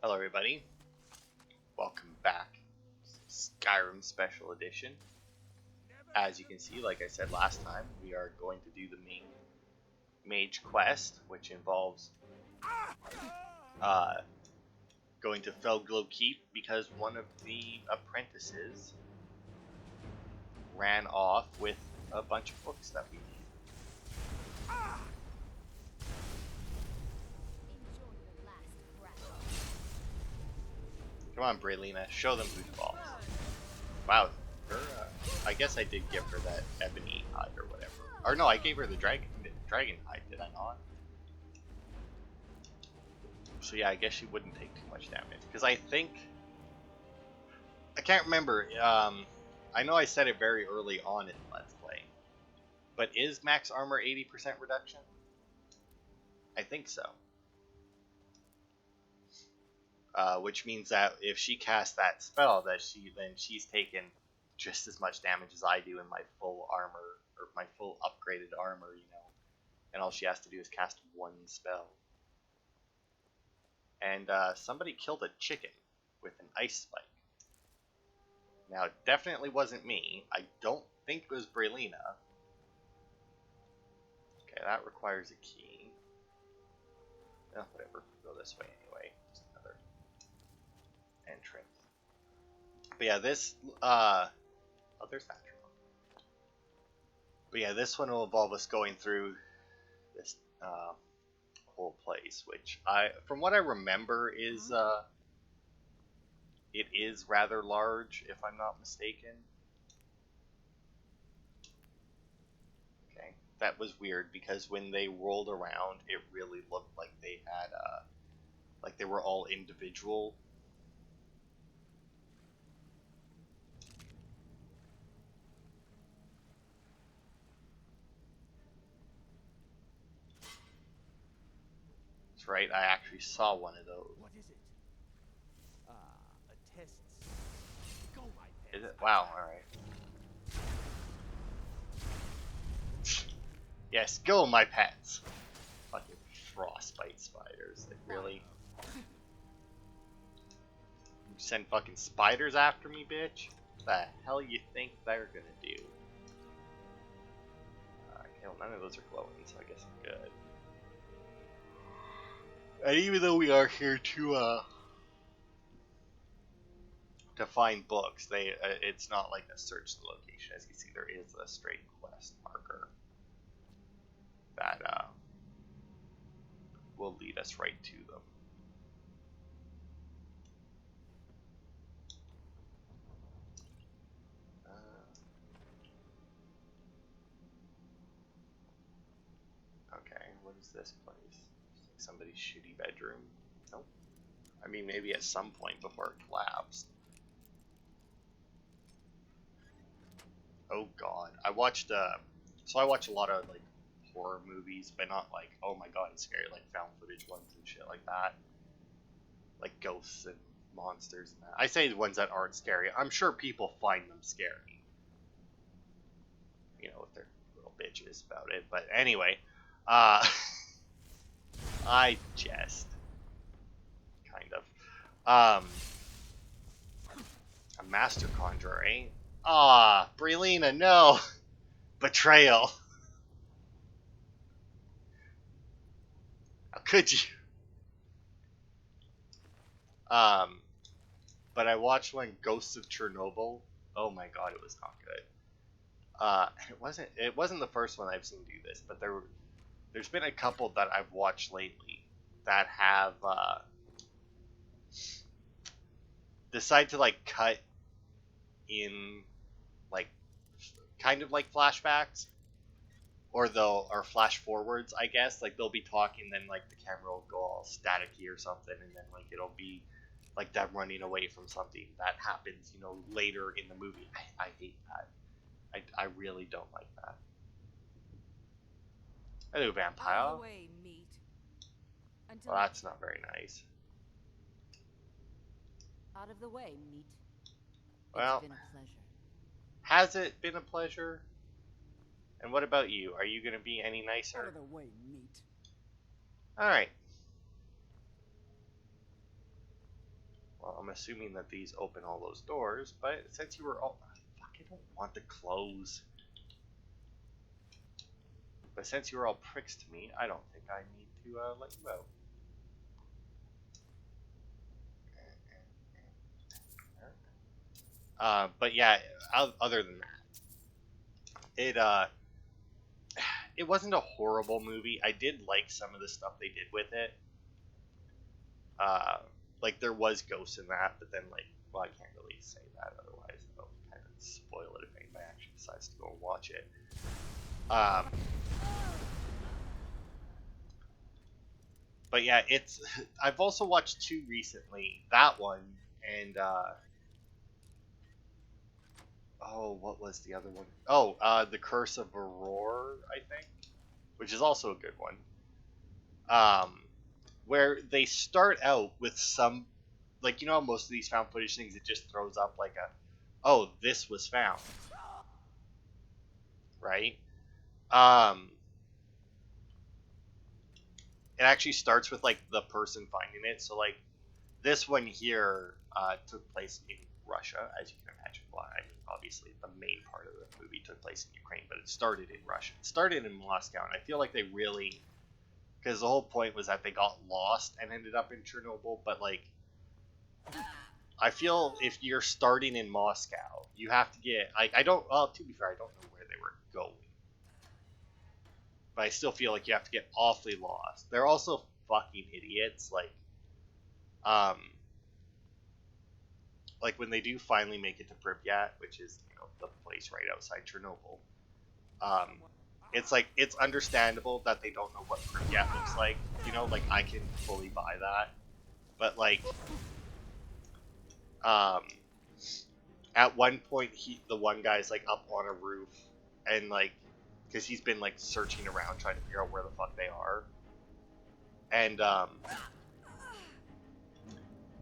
Hello everybody, welcome back to Skyrim Special Edition. As you can see, like I said last time, we are going to do the main mage quest, which involves going to Fellglow Keep because one of the apprentices ran off with a bunch of books that we need. Come on, Braylina, show them who's boss. Wow, I guess I did give her that ebony hide or whatever. Or no, I gave her the dragon hide, did I not? So yeah, I guess she wouldn't take too much damage. Because I can't remember, I know I said it very early on in Let's Play. But is max armor 80% reduction? I think so. Which means that if she casts that spell, then she's taken just as much damage as I do in my full armor, or my full upgraded armor, you know. And all she has to do is cast one spell. And somebody killed a chicken with an ice spike. Now, it definitely wasn't me. I don't think it was Braylina. Okay, that requires a key. Oh, whatever. Go this way anyway. Just another entrance. But yeah, this oh, there's that drone. But yeah, this one will involve us going through this whole place, which from what I remember is it is rather large, if I'm not mistaken. Okay, that was weird because when they rolled around, it really looked like they had like they were all individual. That's right, I actually saw one of those. What is it? A test. Go, my pet. Is it? Wow, alright. Yes, go, my pets! Fucking frostbite spiders, like, really? You send fucking spiders after me, bitch? What the hell you think they're gonna do? Okay, well, none of those are glowing, so I guess I'm good. And even though we are here to find books, it's not like a search the location. As you can see, there is a straight quest marker that will lead us right to them. Okay, what is this place? Like somebody's shitty bedroom? Nope. I mean, maybe at some point before it collapsed. Oh god, I watched so I watch a lot of like horror movies, but not like, oh my god, it's scary, like found footage ones and shit like that, like ghosts and monsters and that. I say the ones that aren't scary. I'm sure people find them scary, you know, if they're little bitches about it. But anyway, I jest, kind of. A master conjurer, eh? Ah, Braylina, no! Betrayal. How could you? But I watched one, Ghosts of Chernobyl. Oh my god, it was not good. It wasn't the first one I've seen do this, but there's been a couple that I've watched lately that have decided to like cut in like kind of like flashbacks, or flash forwards, I guess. Like they'll be talking, then like the camera will go all staticky or something, and then like it'll be like them running away from something that happens, you know, later in the movie. I hate that. I really don't like that. Hello, vampire. Out of the way, meat. Well, that's not very nice. Out of the way, meat. Well, It's been a pleasure. Has it been a pleasure? And what about you? Are you going to be any nicer? Out of the way, meat. Alright. I'm assuming that these open all those doors, but since you were all... Fuck, I don't want to close. But since you were all pricks to me, I don't think I need to let you out. But yeah, other than that, it wasn't a horrible movie. I did like some of the stuff they did with it. Like there was ghosts in that, but then well, I can't really say that otherwise. I'll kind of spoil it if anybody actually decides to go and watch it. But yeah, I've also watched 2 recently. That one and what was the other one? The Curse of Aurora, I think, which is also a good one. Where they start out with some, how most of these found footage things, it just throws up this was found, right? It actually starts with the person finding it. So this one here took place in Russia, as you can imagine. Well, I mean, obviously the main part of the movie took place in Ukraine, but it started in Russia. It started in Moscow, and I feel like they really, because the whole point was that they got lost and ended up in Chernobyl, but I feel if you're starting in Moscow, you have to get, to be fair, I don't know where they were going. But I still feel like you have to get awfully lost. They're also fucking idiots. When they do finally make it to Pripyat, which is, the place right outside Chernobyl, it's understandable that they don't know what Pripyat looks like. I can fully buy that. But at one point, the one guy's up on a roof, and because he's been searching around trying to figure out where the fuck they are, and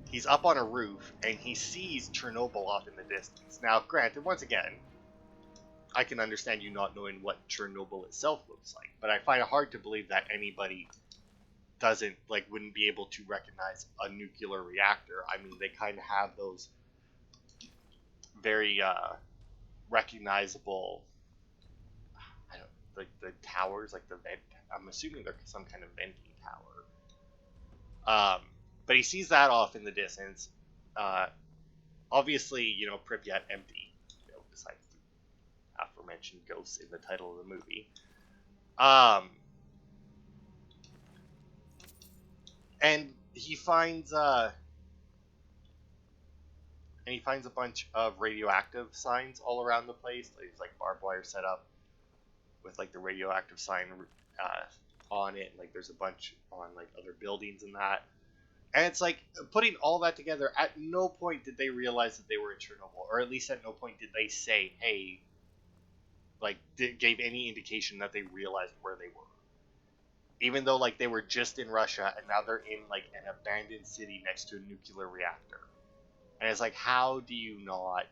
he's up on a roof and he sees Chernobyl off in the distance. Now, granted, once again, I can understand you not knowing what Chernobyl itself looks like, but I find it hard to believe that anybody wouldn't be able to recognize a nuclear reactor. I mean, they kind of have those very recognizable, the towers, the vent. I'm assuming they're some kind of venting tower. But he sees that off in the distance. Obviously, Pripyat empty, besides the aforementioned ghosts in the title of the movie. And he finds a bunch of radioactive signs all around the place. There's barbed wire set up with the radioactive sign on it. There's a bunch on other buildings and that. And it's putting all that together. At no point did they realize that they were in Chernobyl, or at least at no point did they say, "Hey," gave any indication that they realized where they were. Even though they were just in Russia and now they're in an abandoned city next to a nuclear reactor. And it's how do you not,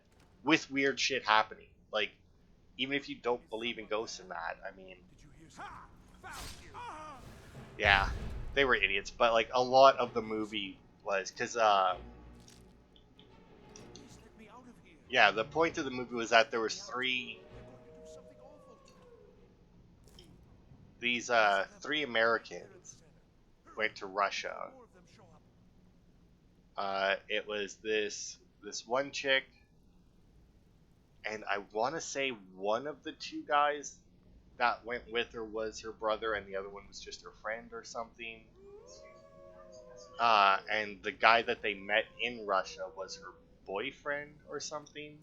with weird shit happening, even if you don't believe in ghosts and that, I mean, yeah, they were idiots. But a lot of the movie was because yeah, the point of the movie was that there was three Americans went to Russia. It was this one chick, and I want to say one of the 2 guys that went with her was her brother, and the other one was just her friend or something. And the guy that they met in Russia was her boyfriend or something.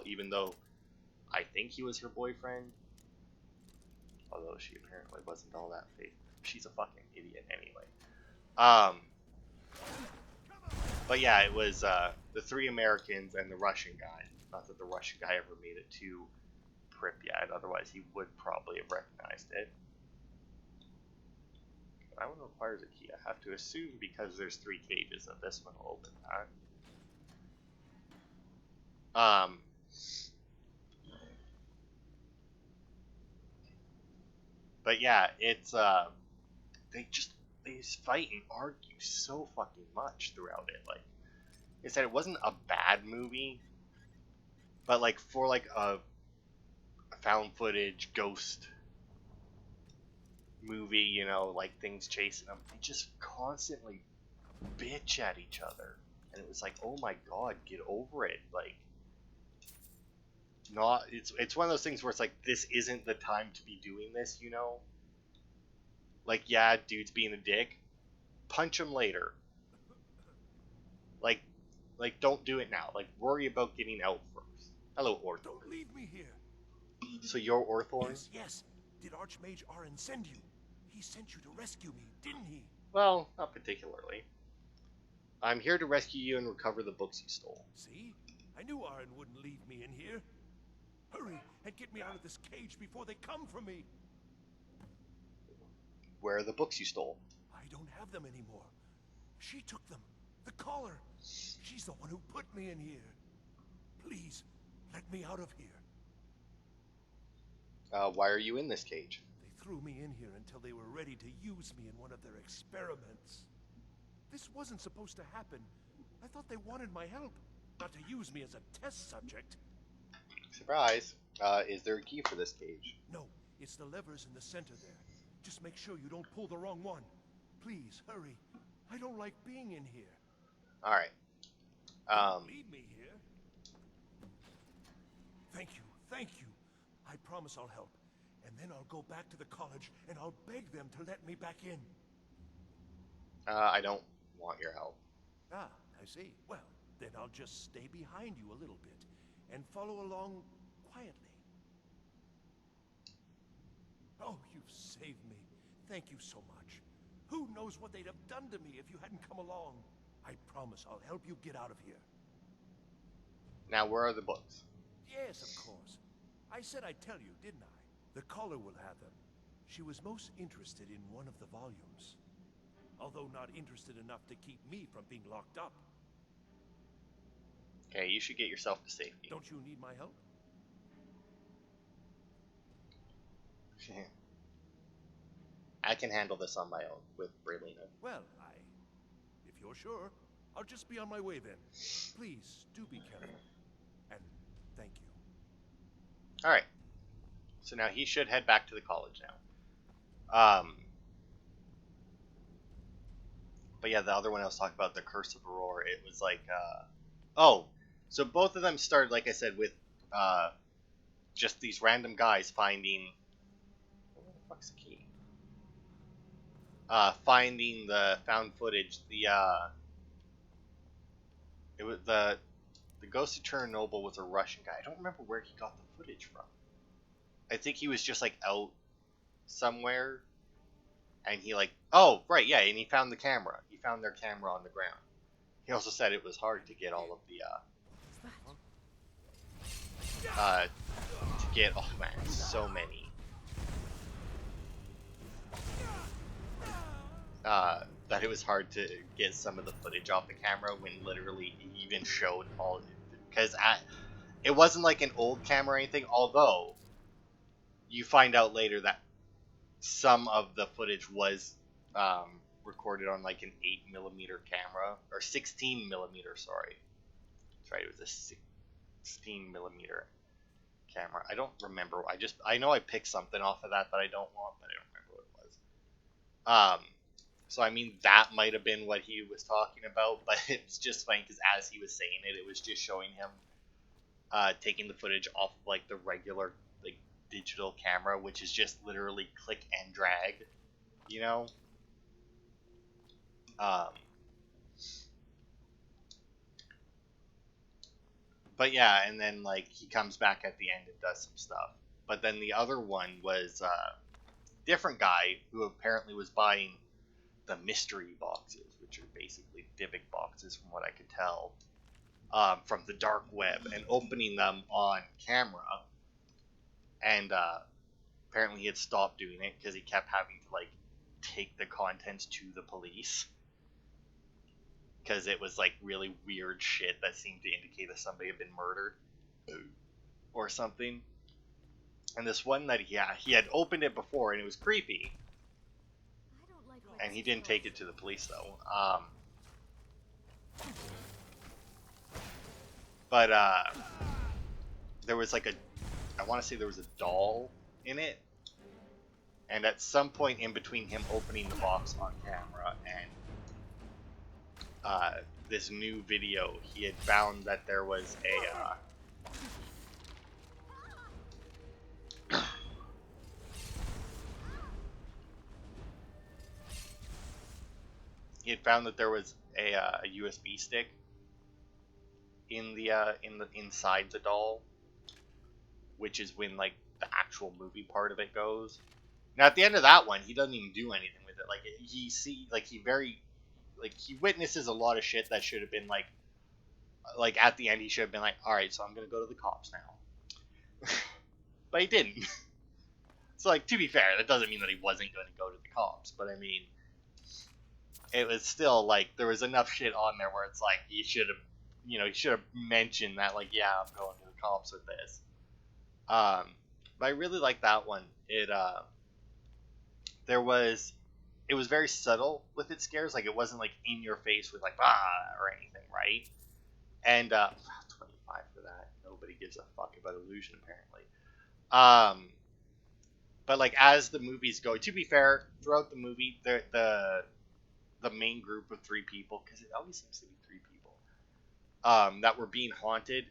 Even though I think he was her boyfriend. Although she apparently wasn't all that faithful. She's a fucking idiot anyway. But yeah, it was the 3 Americans and the Russian guy. Not that the Russian guy ever made it to Pripyat, otherwise he would probably have recognized it. That one requires a key. I have to assume because there's 3 cages that this one will open that. But yeah, it's they fight and argue so fucking much throughout it. I said, it wasn't a bad movie, but like for like a found footage ghost movie, you know, like things chasing them, they just constantly bitch at each other, and it was like, oh my god, get over it. Like, not, it's one of those things where it's like, this isn't the time to be doing this, you know. Like, yeah, dude's being a dick, punch him later. Like don't do it now. Like, worry about getting out first. Hello, Orthorn. Don't leave me here. So you're Orthorn? Yes, yes. Did Archmage Aren send you? He sent you to rescue me, didn't he? Well, not particularly. I'm here to rescue you and recover the books you stole. See? I knew Aren wouldn't leave me in here. Hurry and get me out of this cage before they come for me. Where are the books you stole? I don't have them anymore. She took them. The collar. She's the one who put me in here. Please, let me out of here. Why are you in this cage? They threw me in here until they were ready to use me in one of their experiments. This wasn't supposed to happen. I thought they wanted my help, not to use me as a test subject. Surprise. Is there a key for this cage? No, it's the levers in the center there. Just make sure you don't pull the wrong one. Please, hurry. I don't like being in here. Alright. Leave me here. Thank you, thank you. I promise I'll help. And then I'll go back to the college and I'll beg them to let me back in. I don't want your help. Ah, I see. Well, then I'll just stay behind you a little bit and follow along quietly. Oh, you've saved me. Thank you so much. Who knows what they'd have done to me if you hadn't come along? I promise I'll help you get out of here. Now, where are the books? Yes, of course. I said I'd tell you, didn't I? The caller will have them. She was most interested in one of the volumes. Although not interested enough to keep me from being locked up. Okay, you should get yourself to safety. Don't you need my help? I can handle this on my own with Braylina. Well, if you're sure, I'll just be on my way then. Please, do be careful. And thank you. Alright. So now he should head back to the college now. But yeah, the other one I was talking about, the Curse of Aurora, it was like, oh, so both of them started, like I said, with, just these random guys finding, where the fuck's the key? Finding the found footage, it was the Ghost of Chernobyl was a Russian guy. I don't remember where he got the footage from. I think he was just, like, out somewhere, and he, like, oh, right, yeah, and he found the camera. He found their camera on the ground. He also said it was hard to get all of the, to get, oh man, so many. That it was hard to get some of the footage off the camera when literally he even showed all, because it wasn't like an old camera or anything, although you find out later that some of the footage was recorded on like an 8mm camera, or 16mm, sorry. That's right, it was a 16mm camera. I don't remember. I know I picked something off of that I don't want, but I don't remember what it was. So I mean, that might have been what he was talking about, but it's just funny because as he was saying it, it was just showing him taking the footage off of, like, the regular, like, digital camera, which is just literally click and drag, you know? But yeah, and then, like, he comes back at the end and does some stuff. But then the other one was different guy who apparently was buying the mystery boxes, which are basically Divic boxes from what I could tell, from the dark web, and opening them on camera. And apparently he had stopped doing it because he kept having to, like, take the contents to the police. Because it was, like, really weird shit that seemed to indicate that somebody had been murdered. Or something. And this one that he had opened it before, and it was creepy. And he didn't take it to the police, though. But there was like I want to say there was a doll in it, and at some point in between him opening the box on camera and this new video, he had found that there was a USB stick in the inside the doll, which is when like the actual movie part of it goes. Now at the end of that one, he doesn't even do anything with it. Like he witnesses a lot of shit that should have been like at the end he should have been like, all right, so I'm gonna go to the cops now, but he didn't. So like, to be fair, that doesn't mean that he wasn't going to go to the cops, but I mean, it was still like there was enough shit on there where it's like he should have mentioned that, like, yeah, I'm going to the cops with this. But I really like that one. It was very subtle with its scares. Like, it wasn't like in your face with like or anything, right? And 25 for that. Nobody gives a fuck about illusion apparently. But like as the movies go, to be fair, throughout the movie, the main group of 3 people, because it always seems to be 3 people, that were being haunted.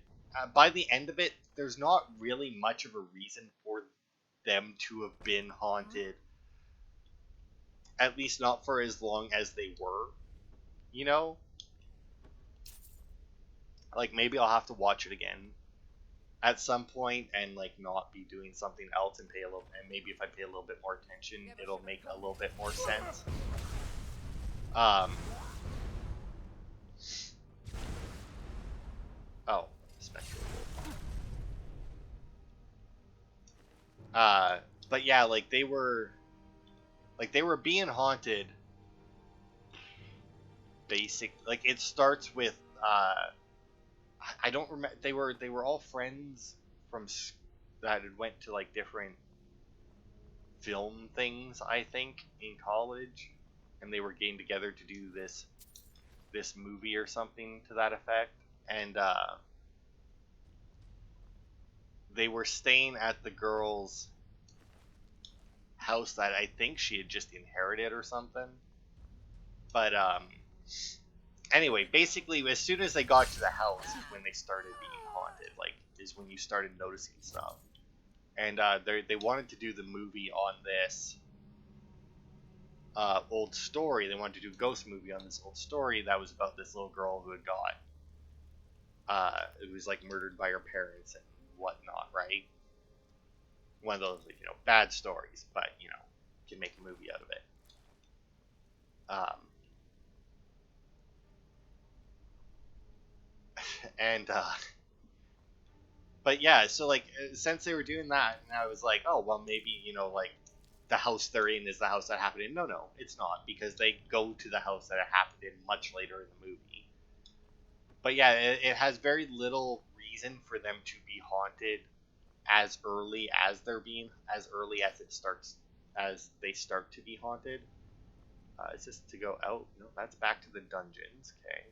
By the end of it, there's not really much of a reason for them to have been haunted. At least not for as long as they were, you know? Like, maybe I'll have to watch it again at some point and, like, not be doing something else and maybe if I pay a little bit more attention, it'll make a little bit more sense. Oh, spectral. But yeah, like, they were being haunted. Like, it starts with I don't remember. They were all friends from that had went to like different film things, I think, in college, and they were getting together to do this movie or something to that effect. And they were staying at the girl's house that I think she had just inherited or something. But anyway, basically, as soon as they got to the house is when they started being haunted. Like, is when you started noticing stuff. And they wanted to do the movie on this old story. They wanted to do a ghost movie on this old story that was about this little girl who had it was like murdered by her parents and whatnot, right? One of those, bad stories, but, you can make a movie out of it. And but yeah, so like since they were doing that, and I was like, oh well, maybe like the house they're in is the house that happened in. No, it's not, because they go to the house that it happened in much later in the movie. But yeah, it has very little reason for them to be haunted as early as they start to be haunted. Is this to go out? No, that's back to the dungeons. Okay.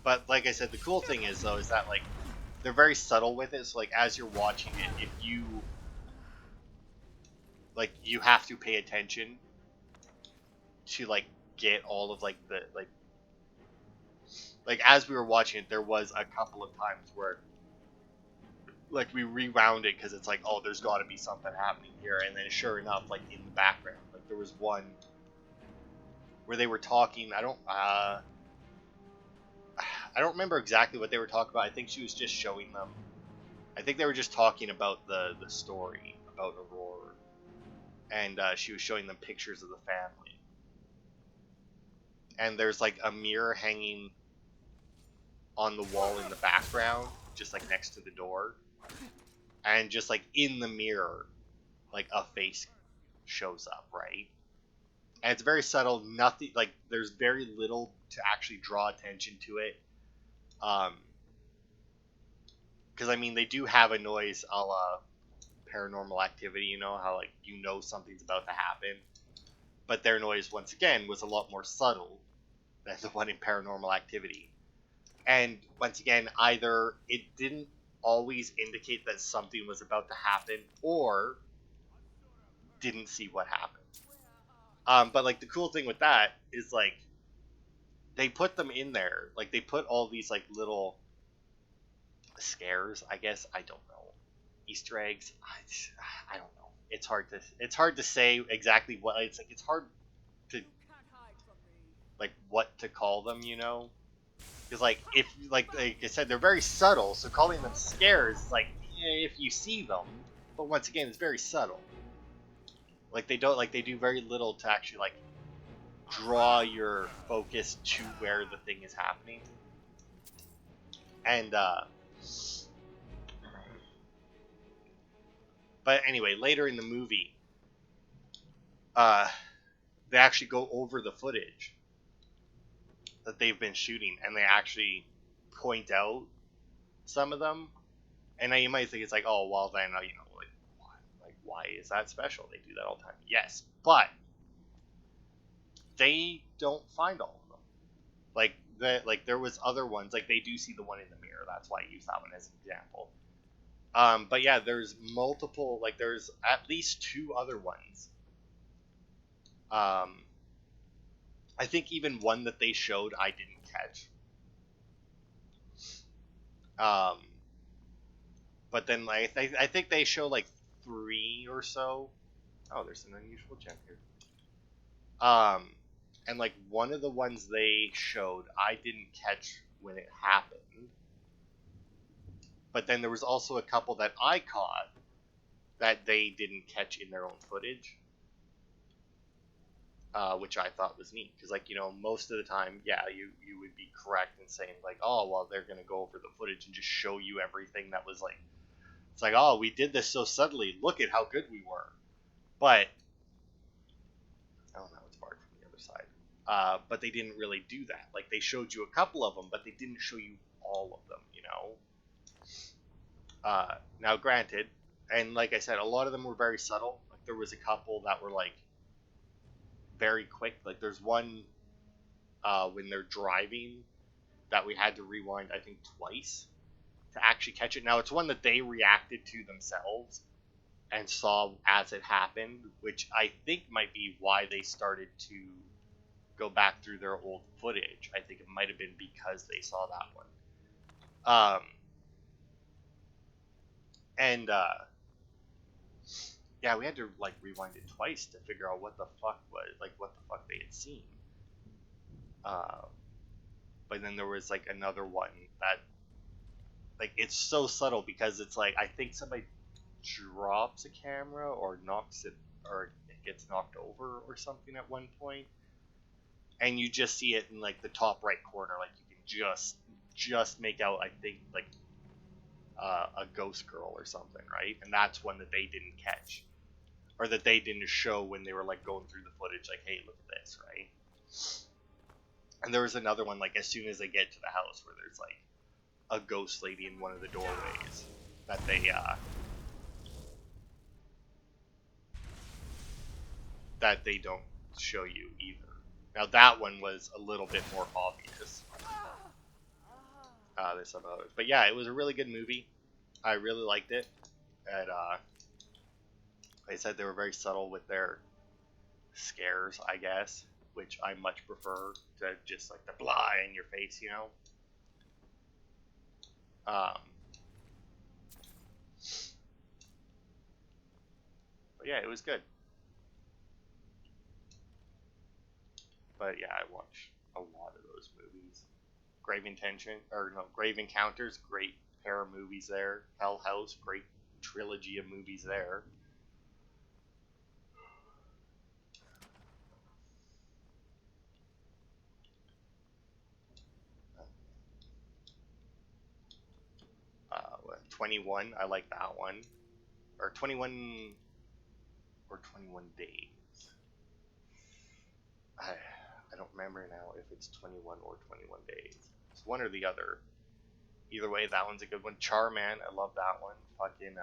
But like I said, the cool thing is though is that like they're very subtle with it. So like as you're watching it, if you have to pay attention to like get all of like the like as we were watching it, there was a couple of times where like we rewound it because it's like, oh, there's got to be something happening here, and then sure enough, like in the background, like there was one where they were talking. I don't remember exactly what they were talking about. I think she was just showing them. I think they were just talking about the story about Aurora, and she was showing them pictures of the family. And there's like a mirror hanging on the wall in the background, just like next to the door, and just like in the mirror, like a face shows up, right? And it's very subtle. Nothing, like, there's very little to actually draw attention to it. Because I mean, they do have a noise a la Paranormal Activity, how like something's about to happen, but their noise once again was a lot more subtle the one in Paranormal Activity. And once again, either it didn't always indicate that something was about to happen, or didn't see what happened. But like the cool thing with that is like they put them in there, like they put all these like little scares, I guess. I don't know, Easter eggs. I don't know. It's hard to say exactly what it's like. It's hard to like what to call them, you know, because like if like I said, they're very subtle. So calling them scares is like if you see them, but once again, it's very subtle. Like they do very little to actually like draw your focus to where the thing is happening. And but anyway, later in the movie, they actually go over the footage that they've been shooting, and they actually point out some of them. And now you might think it's like, oh, well, then you know, like why is that special? They do that all the time. Yes, but they don't find all of them. Like there was other ones. Like they do see the one in the mirror. That's why I use that one as an example. But yeah, there's multiple. Like there's at least 2 other ones. I think even one that they showed I didn't catch. But then like I think they show like 3 or so. Oh, there's an unusual gem here. And like one of the ones they showed I didn't catch when it happened. But then there was also a couple that I caught that they didn't catch in their own footage. Which I thought was neat, because like, you know, most of the time, yeah, you would be correct in saying like, oh, well, they're gonna go over the footage and just show you everything that was like, it's like, oh, we did this so subtly, look at how good we were. But oh no, it's barred from the other side. But they didn't really do that. Like they showed you a couple of them, but they didn't show you all of them, you know. Now granted, and like I said, a lot of them were very subtle. Like there was a couple that were like very quick. Like there's one when they're driving that we had to rewind, I think, twice to actually catch it. Now it's one that they reacted to themselves and saw as it happened, which I think might be why they started to go back through their old footage. I think it might have been because they saw that one. Yeah, we had to like rewind it twice to figure out what the fuck they had seen. But then there was like another one that like it's so subtle because it's like I think somebody drops a camera or knocks it or it gets knocked over or something at one point, and you just see it in like the top right corner. Like you can just make out, I think, like a ghost girl or something, right? And that's one that they didn't catch, or that they didn't show when they were like going through the footage. Like, hey, look at this, right? And there was another one like as soon as they get to the house where there's like a ghost lady in one of the doorways that they don't show you either. Now that one was a little bit more obvious. There's some others, but yeah, it was a really good movie. I really liked it. And like I said, they were very subtle with their scares, I guess, which I much prefer to just like the blah in your face, you know. But yeah, it was good. But yeah, I watched a lot of those movies. Grave Encounters, great pair of movies there. Hell House, great trilogy of movies there. What, 21, I like that one. Or 21 or 21 Days. I don't remember now if it's 21 or 21 Days. It's one or the other. Either way, that one's a good one. Charman, I love that one. Fucking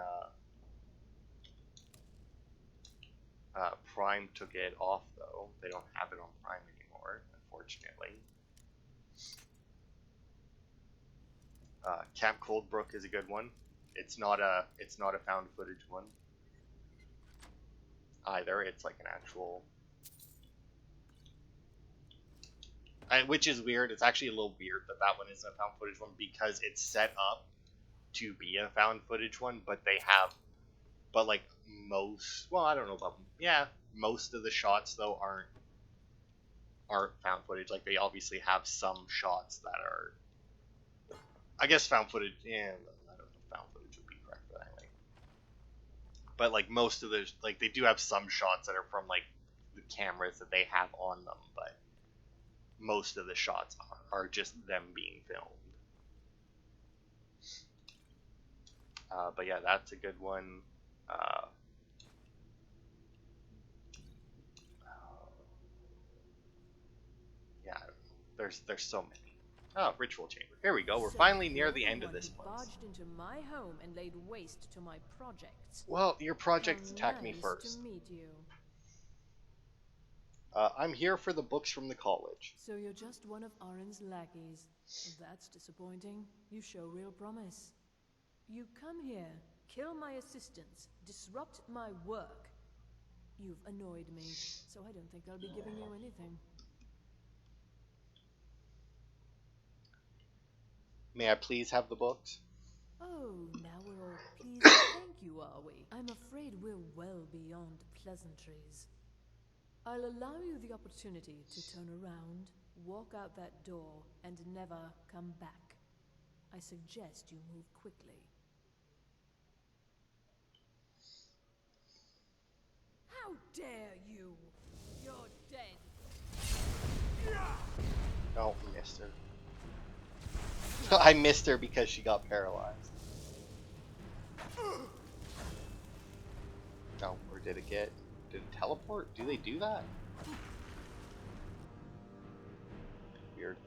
Prime took it off though. They don't have it on Prime anymore, unfortunately. Camp Coldbrook is a good one. It's not a found footage one either. It's like an actual, which is weird. It's actually a little weird that that one isn't a found footage one because it's set up to be a found footage one, but like most, well, I don't know about, yeah, most of the shots though aren't found footage. Like they obviously have some shots that are, I guess found footage. Yeah, I don't know if found footage would be correct, but anyway. But like most of the, like they do have some shots that are from like the cameras that they have on them, but most of the shots are just them being filmed. But yeah, that's a good one. Yeah, there's so many. Oh, ritual chamber. Here we go. We're finally near the end of this place. Barged into my home and laid waste to my projects. Well, your projects How attacked me nice first. to meet you. I'm here for the books from the college. So you're just one of Arin's lackeys. That's disappointing. You show real promise. You come here, kill my assistants, disrupt my work. You've annoyed me, so I don't think I'll be giving you anything. May I please have the books? Oh, now we're all pleased to thank you, are we? I'm afraid we're well beyond pleasantries. I'll allow you the opportunity to turn around, walk out that door, and never come back. I suggest you move quickly. How dare you! You're dead! Oh, I missed her. I missed her because she got paralyzed. Oh, or did it get... Did it teleport? Do they do that? Weird.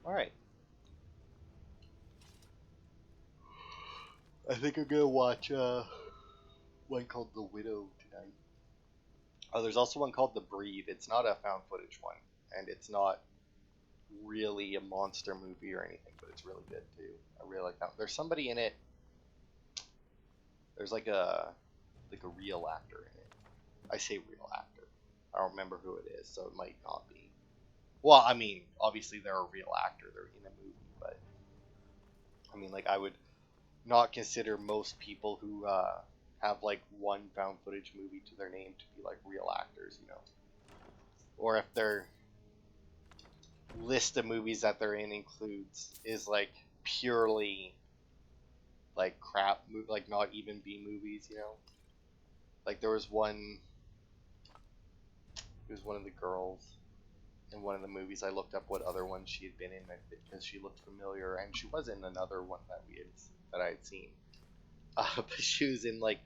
Alright. I think I'm gonna watch one called The Widow tonight. Oh, there's also one called The Breed. It's not a found footage one, and it's not really a monster movie or anything, but it's really good too. I really like that. There's somebody in it. There's like a real actor in it. I say real actor. I don't remember who it is, so it might not be. Well, I mean, obviously they're a real actor. They're in a movie, but I mean, like I would not consider most people who have like one found footage movie to their name to be like real actors, you know. Or if their list of movies that they're in is like purely like crap movie, like not even B movies, you know. Like there was one. It was one of the girls in one of the movies. I looked up what other ones she had been in because she looked familiar, and she was in another one that I had seen. But she was in like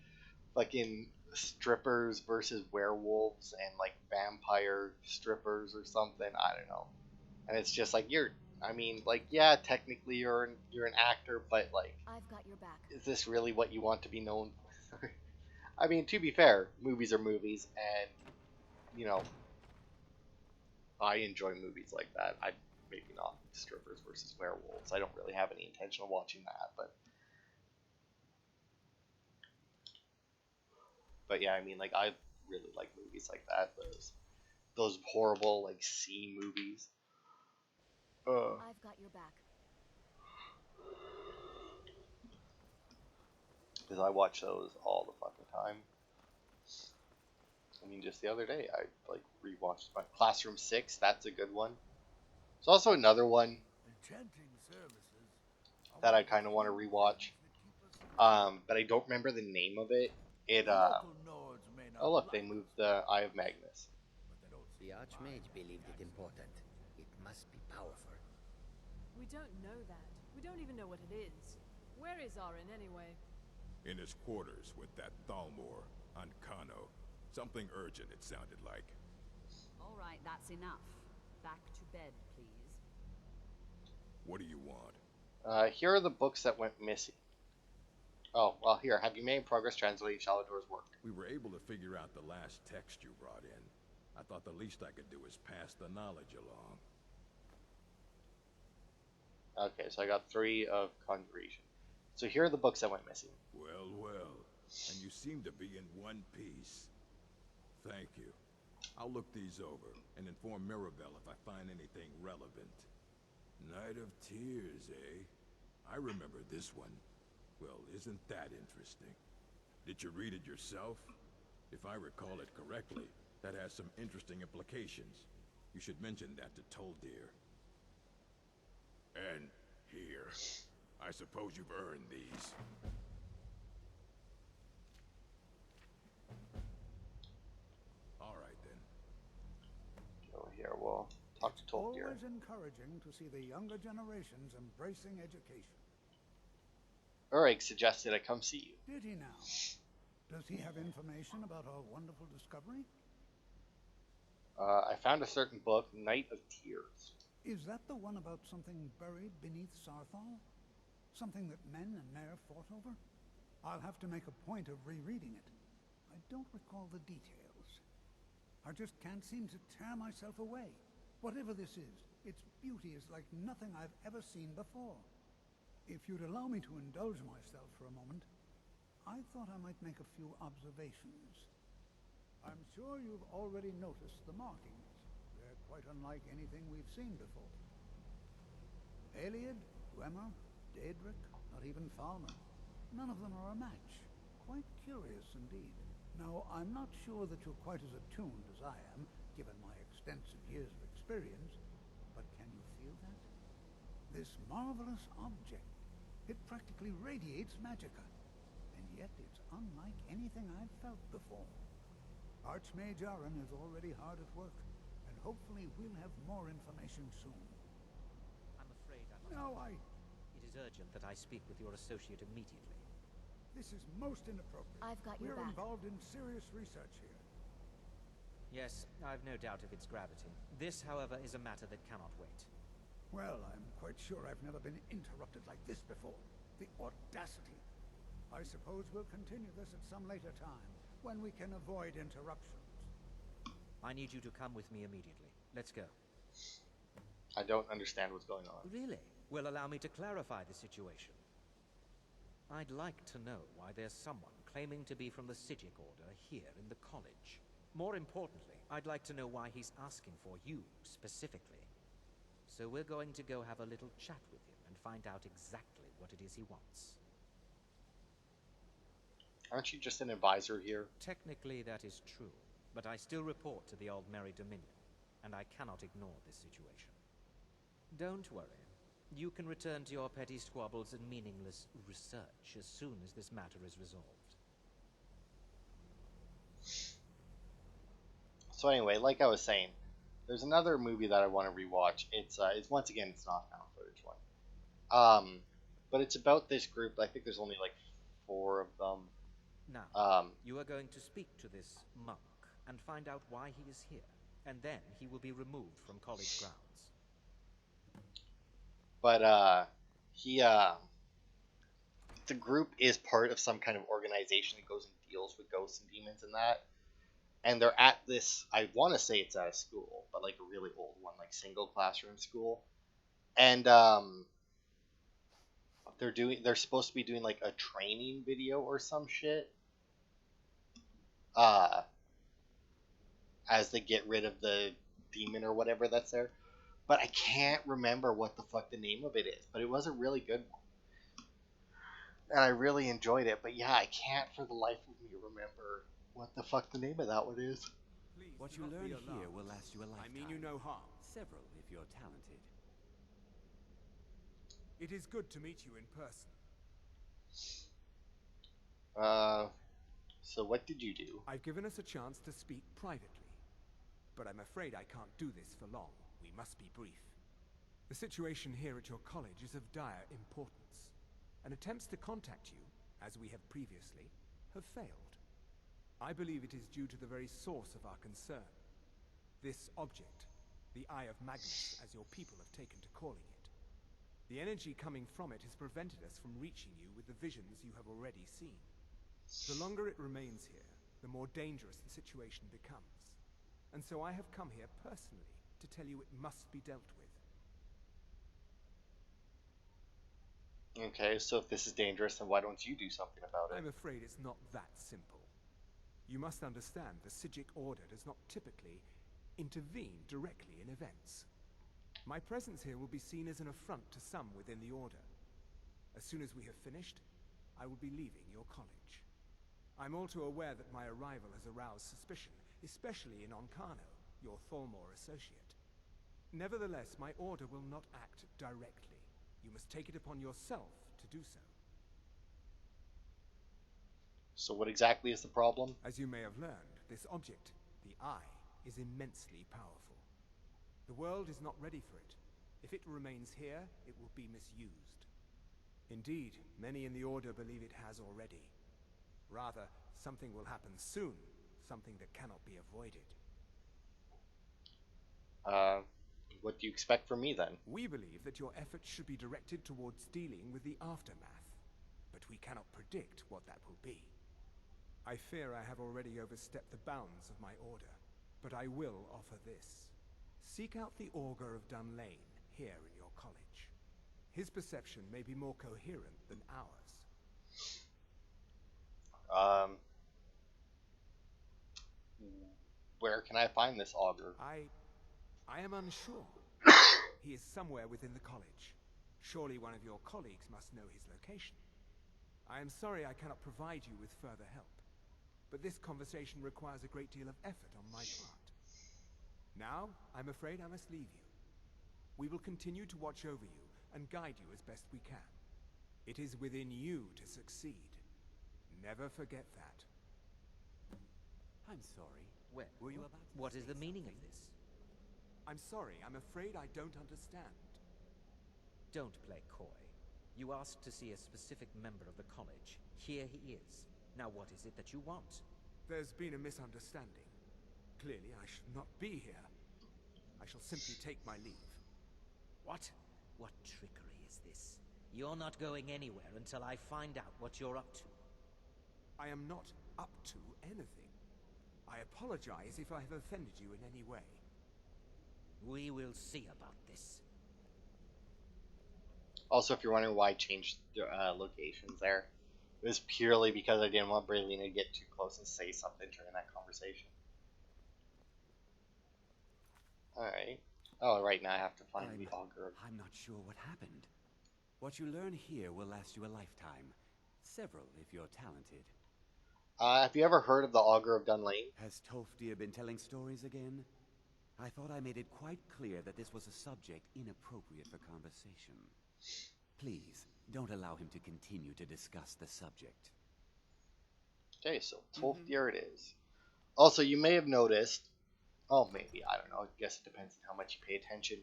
fucking strippers versus werewolves and like vampire strippers or something. I don't know. And it's just like I mean, like, yeah, technically you're an actor, but like, I've got your back. is this really what you want to be known for? I mean, to be fair, movies are movies, and you know, I enjoy movies like that. I maybe not strippers versus werewolves. I don't really have any intention of watching that, but yeah, I mean, like I really like movies like that. Those horrible like C movies. I've got your back. Because I watch those all the fucking time. I mean, just the other day, I like rewatched my Classroom 6. That's a good one. There's also another one that I kind of want to rewatch, but I don't remember the name of it. Oh look, they moved the Eye of Magnus. The Archmage believed it important. It must be powerful. We don't know that. We don't even know what it is. Where is Arin anyway? In his quarters with that Thalmor on Kano. Something urgent, it sounded like. All right, that's enough. Back to bed, please. What do you want? Here are the books that went missing. Oh, well, here. Have you made progress translating Shallowdoor's work? We were able to figure out the last text you brought in. I thought the least I could do was pass the knowledge along. Okay, so I got 3 of Conjuration. So here are the books that went missing. Well, well. And you seem to be in one piece. Thank you. I'll look these over and inform Mirabelle if I find anything relevant. Night of Tears, eh? I remember this one. Well, isn't that interesting? Did you read it yourself? If I recall it correctly, that has some interesting implications. You should mention that to Toldir. And here. I suppose you've earned these. All right, then. Go here, we'll talk to Toldir. Always encouraging to see the younger generations embracing education. Urig suggested I come see you. Did he now? Does he have information about our wonderful discovery? I found a certain book, Night of Tears. Is that the one about something buried beneath Sarthal? Something that men and Mare fought over? I'll have to make a point of rereading it. I don't recall the details. I just can't seem to tear myself away. Whatever this is, its beauty is like nothing I've ever seen before. If you'd allow me to indulge myself for a moment, I thought I might make a few observations. I'm sure you've already noticed the markings. They're quite unlike anything we've seen before. Eliad, Dwemer, Daedric, not even Falmer. None of them are a match. Quite curious indeed. Now, I'm not sure that you're quite as attuned as I am, given my extensive years of experience, but can you feel that? This marvelous object, it practically radiates magicka, and yet it's unlike anything I've felt before. Archmage Aaron is already hard at work, and hopefully we'll have more information soon. I'm afraid I'm No, It is urgent that I speak with your associate immediately. This is most inappropriate. I've got your We're back. involved in serious research here. Yes, I've no doubt of its gravity. This, however, is a matter that cannot wait. Well, I'm quite sure I've never been interrupted like this before. The audacity. I suppose we'll continue this at some later time, when we can avoid interruptions. I need you to come with me immediately. Let's go. I don't understand what's going on. Really? Well, allow me to clarify the situation. I'd like to know why there's someone claiming to be from the Psijic Order here in the college. More importantly, I'd like to know why he's asking for you, specifically. So we're going to go have a little chat with him and find out exactly what it is he wants. Aren't you just an advisor here? Technically, that is true, but I still report to the Aldmeri Dominion, and I cannot ignore this situation. Don't worry. You can return to your petty squabbles and meaningless research as soon as this matter is resolved. So anyway, like I was saying, there's another movie that I want to rewatch. It's once again, it's not a found footage one. But it's about this group. I think there's only like 4 of them. Now, you are going to speak to this monk and find out why he is here, and then he will be removed from college grounds. But the group is part of some kind of organization that goes and deals with ghosts and demons and that. And they're at this, I want to say it's at a school, but like a really old one, like single classroom school. And they're supposed to be doing like a training video or some shit. As they get rid of the demon or whatever that's there. But I can't remember what the fuck the name of it is. But it was a really good one. And I really enjoyed it. But yeah, I can't for the life of me remember what the fuck the name of that one is. What you learn here will last you a lifetime. I mean you no harm. Several, if you're talented. It is good to meet you in person. So what did you do? I've given us a chance to speak privately, but I'm afraid I can't do this for long. We must be brief. The situation here at your college is of dire importance, and attempts to contact you, as we have previously, have failed. I believe it is due to the very source of our concern. This object, the Eye of Magnus, as your people have taken to calling it. The energy coming from it has prevented us from reaching you with the visions you have already seen. The longer it remains here, the more dangerous the situation becomes. And so I have come here personally to tell you it must be dealt with. Okay, so if this is dangerous, then why don't you do something about it? I'm afraid it's not that simple. You must understand the Psijic Order does not typically intervene directly in events. My presence here will be seen as an affront to some within the Order. As soon as we have finished, I will be leaving your college. I'm all too aware that my arrival has aroused suspicion, especially in Oncano, your Thalmor associate. Nevertheless, my Order will not act directly. You must take it upon yourself to do so. So what exactly is the problem? As you may have learned, this object, the Eye, is immensely powerful. The world is not ready for it. If it remains here, it will be misused. Indeed, many in the Order believe it has already. Rather, something will happen soon, something that cannot be avoided. What do you expect from me then? We believe that your efforts should be directed towards dealing with the aftermath, but we cannot predict what that will be. I fear I have already overstepped the bounds of my Order, but I will offer this. Seek out the Auger of Dunlain here in your college. His perception may be more coherent than ours. Where can I find this Auger? I am unsure. He is somewhere within the college. Surely one of your colleagues must know his location. I am sorry I cannot provide you with further help, but this conversation requires a great deal of effort on my part. Now, I'm afraid I must leave you. We will continue to watch over you and guide you as best we can. It is within you to succeed. Never forget that. I'm sorry. Well, Were you about to what say is the meaning of something? this? I'm sorry, I'm afraid I don't understand. Don't play coy. You asked to see a specific member of the college. Here he is. Now what is it that you want? There's been a misunderstanding. Clearly, I should not be here. I shall simply take my leave. What? What trickery is this? You're not going anywhere until I find out what you're up to. I am not up to anything. I apologize if I have offended you in any way. We will see about this. Also, if you're wondering why I changed the locations there, it was purely because I didn't want Braylina to get too close and say something during that conversation. Alright. Oh, right now I have to find the Auger. I'm not sure what happened. What you learn here will last you a lifetime. Several, if you're talented. Have you ever heard of the Auger of Dunlain? Has Tolfdir been telling stories again? I thought I made it quite clear that this was a subject inappropriate for conversation. Please, don't allow him to continue to discuss the subject. Okay, so Tolfdir it is. Also, you may have noticed, oh, maybe, I don't know, I guess it depends on how much you pay attention,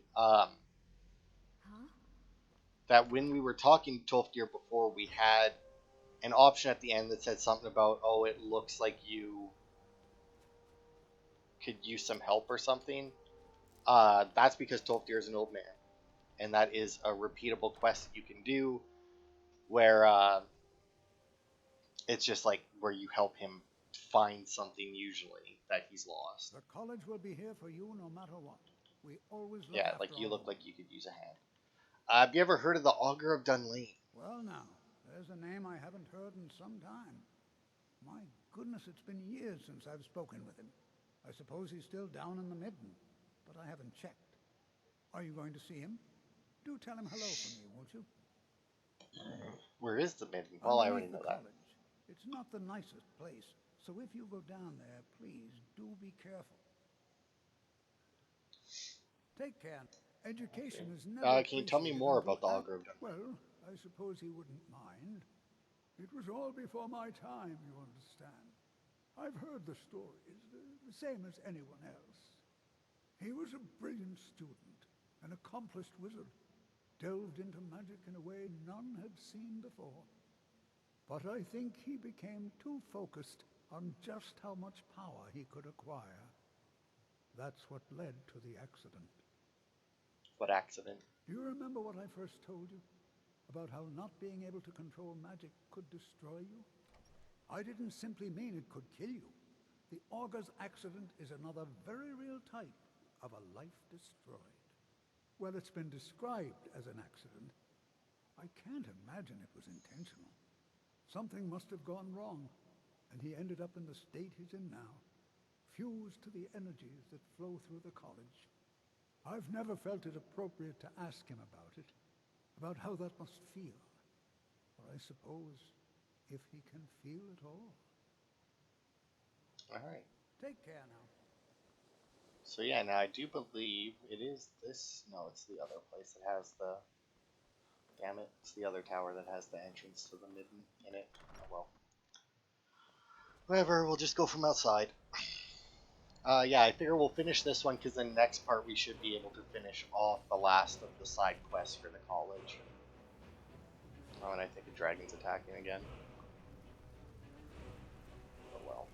that when we were talking to Tolfdir before, we had an option at the end that said something about, oh, it looks like you could use some help or something. That's because Tolfdir is an old man, and that is a repeatable quest that you can do, where it's just like where you help him find something usually that he's lost. The college will be here for you no matter what. We always look Yeah, after like you our look own. like you could use a hand. Have you ever heard of the Auger of Dunlain? Well now, there's a name I haven't heard in some time. My goodness, it's been years since I've spoken with him. I suppose he's still down in the Midden, but I haven't checked. Are you going to see him? Do tell him hello for me, won't you? Where is the Midden? Well, I already Underneath know the that. college. It's not the nicest place, so if you go down there, please do be careful. Take care. Education is never Can you tell me more about the Auger of Dunlain? Well, I suppose he wouldn't mind. It was all before my time, you understand. I've heard the stories, the same as anyone else. He was a brilliant student, an accomplished wizard, delved into magic in a way none had seen before. But I think he became too focused on just how much power he could acquire. That's what led to the accident. What accident? Do you remember what I first told you? About how not being able to control magic could destroy you? I didn't simply mean it could kill you. The Auger's accident is another very real type of a life destroyed. Well, it's been described as an accident. I can't imagine it was intentional. Something must have gone wrong, and he ended up in the state he's in now, fused to the energies that flow through the college. I've never felt it appropriate to ask him about how that must feel. Or I suppose, if he can feel at all. Alright. Take care now. So yeah, now I do believe it is this. No, it's the other place that has the. Damn it! It's the other tower that has the entrance to the midden in it. Oh well. Whatever. We'll just go from outside. Yeah, I figure we'll finish this one because the next part we should be able to finish off the last of the side quests for the college. Oh, and I think a dragon's attacking again. Oh well.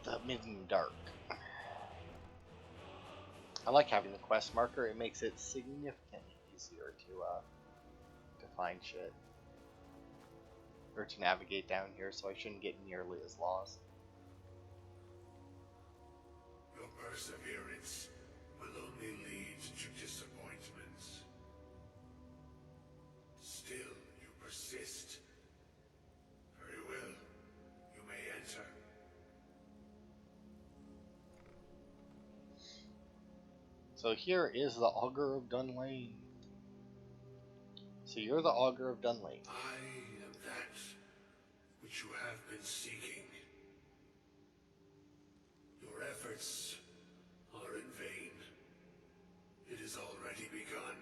The midden dark. I like having the quest marker. It makes it significantly easier to find shit or to navigate down here, so I shouldn't get nearly as lost. Your perseverance will only lead to disappointments. Still, you persist. Very well. You may enter. So here is the Auger of Dunlain. So you're the Auger of Dunlain. I am that which you have been seeking. Your efforts are in vain. It has already begun.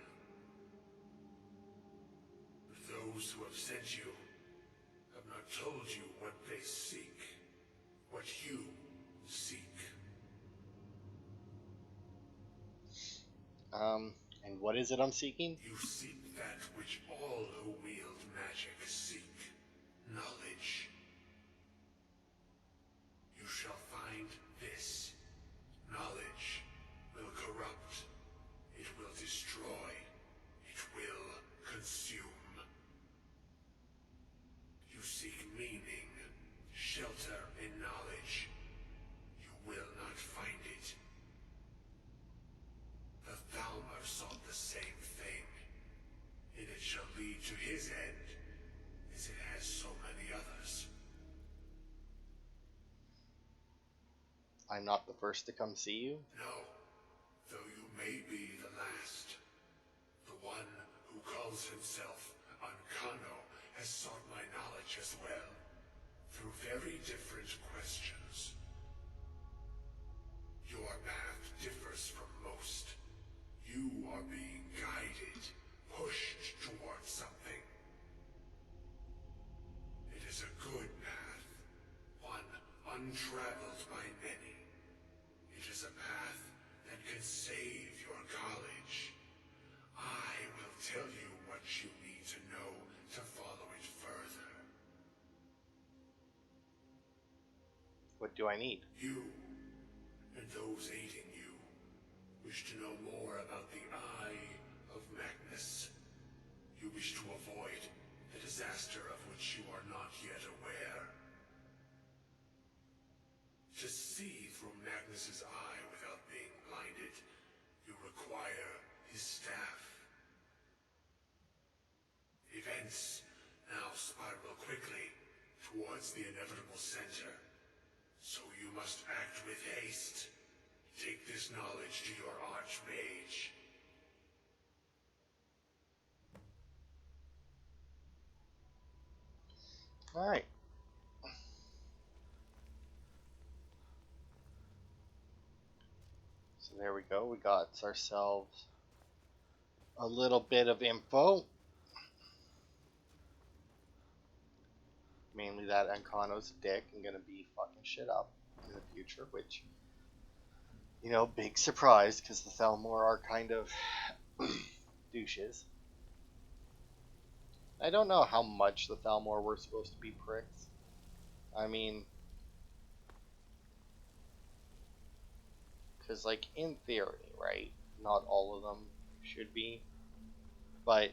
But those who have sent you have not told you what they seek, what you seek. And what is it I'm seeking? You seek that which all who wield magic seek. Knowledge. You shall find this. Knowledge will corrupt. It will destroy. It will consume. You seek meaning, shelter in knowledge. You will not find it. The Thalmor sought the same thing, and it shall lead to his end, as it has so many others. I'm not the first to come see you? No, though you may be the last. The one who calls himself Unkano has sought my knowledge as well, through very different questions. Your path differs from most. You are being guided, pushed towards something. It is a good path, one untraveled by many. It is a path that can save your college. I will tell you what you need to know to follow it further. What do I need? You, and those aiding you, wish to know more about the Eye of Magnus. You wish to avoid the disaster of which you are not yet aware. To see through Magnus's eye without being blinded, you require his staff. Events now spiral quickly towards the inevitable center, so you must act with haste. Take this knowledge to your archmage. Alright. So there we go. We got ourselves a little bit of info. Mainly that Ankano's a dick and gonna be fucking shit up in the future, which, you know, big surprise, because the Thalmor are kind of douches. I don't know how much the Thalmor were supposed to be pricks. I mean, because, like, in theory, right, not all of them should be, but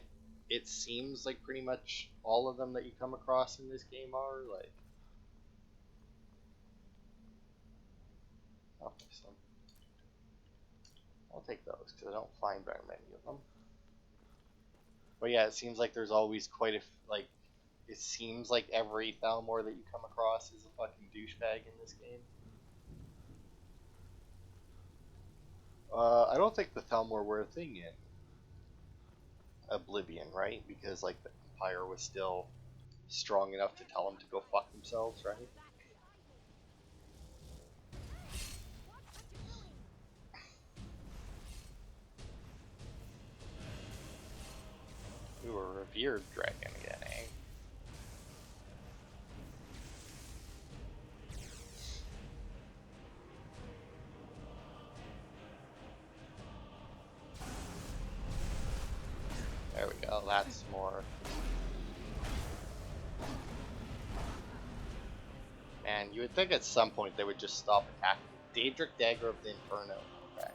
it seems like pretty much all of them that you come across in this game are like. Oh, so I'll take those because I don't find very many of them. But yeah, it seems like there's always quite a like. It seems like every Thalmor that you come across is a fucking douchebag in this game. I don't think the Thalmor were a thing in Oblivion, right? Because like the Empire was still strong enough to tell them to go fuck themselves, right? Ooh, a revered dragon again, eh? There we go, that's more. Man, you would think at some point they would just stop attacking. Daedric Dagger of the Inferno. Okay.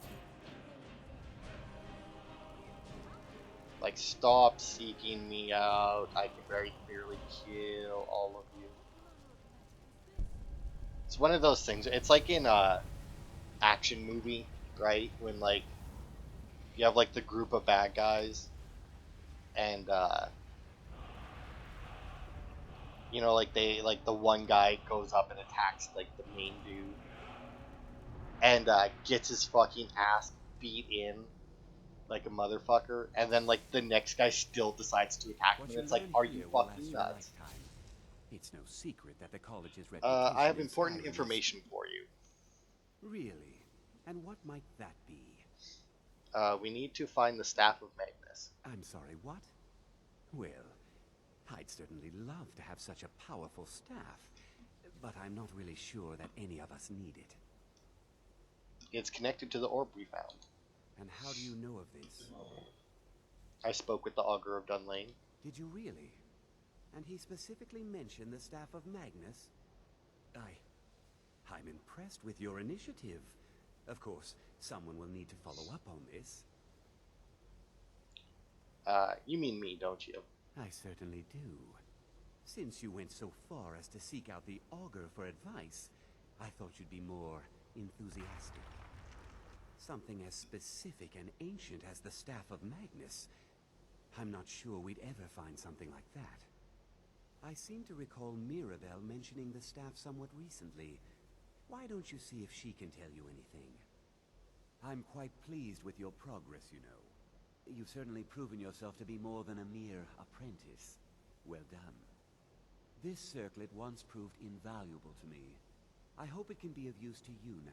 Like, stop seeking me out. I can very clearly kill all of you. It's one of those things. It's like in a action movie, right? When like you have like the group of bad guys, and you know, like they like the one guy goes up and attacks like the main dude, and gets his fucking ass beat in like a motherfucker, and then like the next guy still decides to attack him. And it's like, are you fucking nuts? It's no secret that the college's reputation. I have important information for you. Really? And what might that be? We need to find the Staff of Magnus. I'm sorry, what? Well, I'd certainly love to have such a powerful staff, but I'm not really sure that any of us need it. It's connected to the orb we found. And how do you know of this? I spoke with the Auger of Dunlain. Did you really? And he specifically mentioned the Staff of Magnus? I'm impressed with your initiative. Of course, someone will need to follow up on this. You mean me, don't you? I certainly do. Since you went so far as to seek out the Augur for advice, I thought you'd be more enthusiastic. Something as specific and ancient as the Staff of Magnus. I'm not sure we'd ever find something like that. I seem to recall Mirabelle mentioning the staff somewhat recently. Why don't you see if she can tell you anything? I'm quite pleased with your progress, you know. You've certainly proven yourself to be more than a mere apprentice. Well done. This circlet once proved invaluable to me. I hope it can be of use to you now.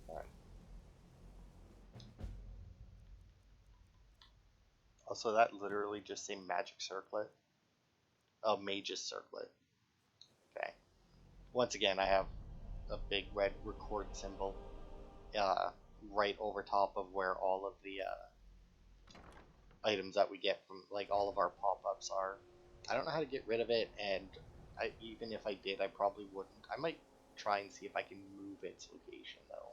Alright. Also, that literally just say magic circlet. Oh, mage's circlet. Okay. Once again, I have a big red record symbol right over top of where all of the items that we get from, like, all of our pop-ups are. I don't know how to get rid of it, and even if I did, I probably wouldn't. I might try and see if I can move its location, though.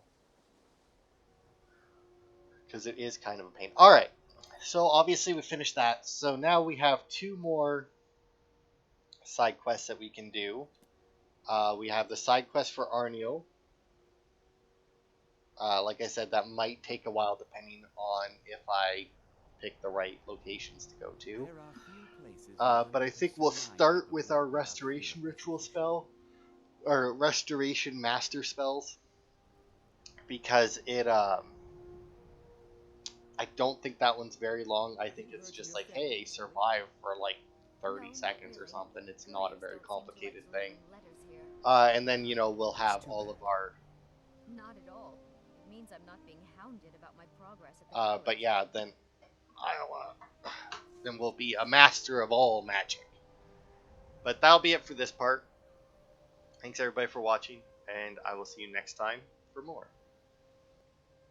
Because it is kind of a pain. Alright, so obviously we finished that. So now we have 2 more side quests that we can do. We have the side quest for Arnio. Like I said, that might take a while depending on if I pick the right locations to go to. But I think we'll start with our Restoration Ritual spell, or Restoration Master spells, because it, I don't think that one's very long. I think it's just like, hey, survive for like 30 seconds or something. It's not a very complicated thing. And then, you know, we'll have all of our... Not at all. It means I'm not being hounded about my progress at the but yeah, then then we'll be a master of all magic. But that'll be it for this part. Thanks everybody for watching, and I will see you next time for more.